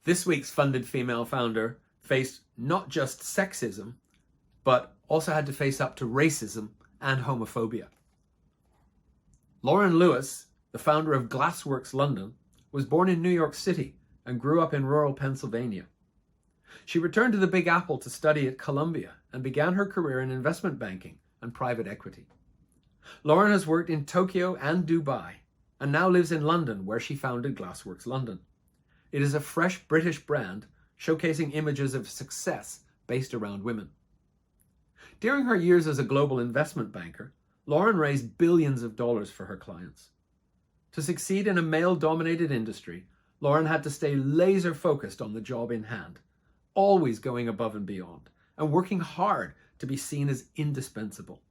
This week's funded female founder faced not just sexism, but also had to face up to racism and homophobia. Lauren Lewis, the founder of Glassworks London, was born in New York City and grew up in rural Pennsylvania. She returned to the Big Apple to study at Columbia and began her career in investment banking and private equity. Lauren has worked in Tokyo and Dubai and now lives in London, where she founded Glassworks London. It is a fresh British brand showcasing images of success based around women. During her years as a global investment banker, Lauren raised billions of dollars for her clients. To succeed in a male-dominated industry, Lauren had to stay laser-focused on the job in hand, always going above and beyond, and working hard to be seen as indispensable.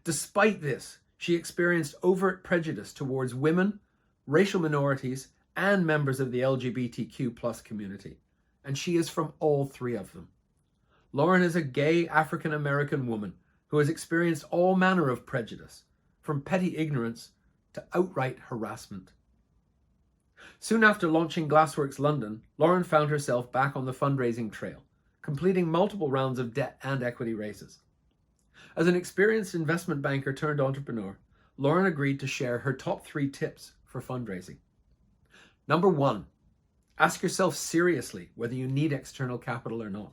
Despite this, she experienced overt prejudice towards women, racial minorities, and members of the LGBTQ+ community, and she is from all three of them. Lauren is a gay African-American woman who has experienced all manner of prejudice, from petty ignorance to outright harassment. Soon after launching Glassworks London, Lauren found herself back on the fundraising trail, completing multiple rounds of debt and equity raises. As an experienced investment banker turned entrepreneur, Lauren agreed to share her top 3 tips for fundraising. Number 1, ask yourself seriously whether you need external capital or not.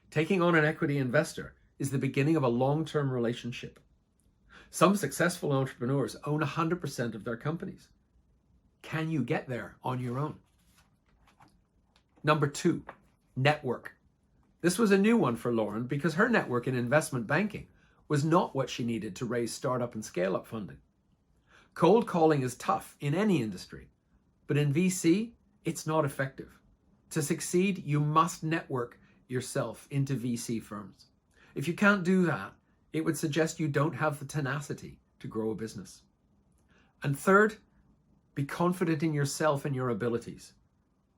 Taking on an equity investor is the beginning of a long-term relationship. Some successful entrepreneurs own 100% of their companies. Can you get there on your own? Number 2, network. This was a new one for Lauren because her network in investment banking was not what she needed to raise startup and scale-up funding. Cold calling is tough in any industry, but in VC, it's not effective. To succeed, you must network yourself into VC firms. If you can't do that, it would suggest you don't have the tenacity to grow a business. And third, be confident in yourself and your abilities.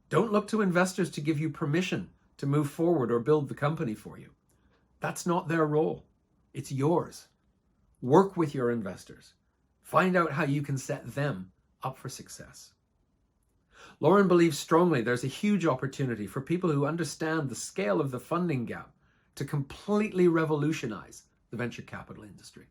Don't look to investors to give you permission to move forward or build the company for you. That's not their role. It's yours. Work with your investors. Find out how you can set them up for success. Lauren believes strongly there's a huge opportunity for people who understand the scale of the funding gap to completely revolutionize the venture capital industry.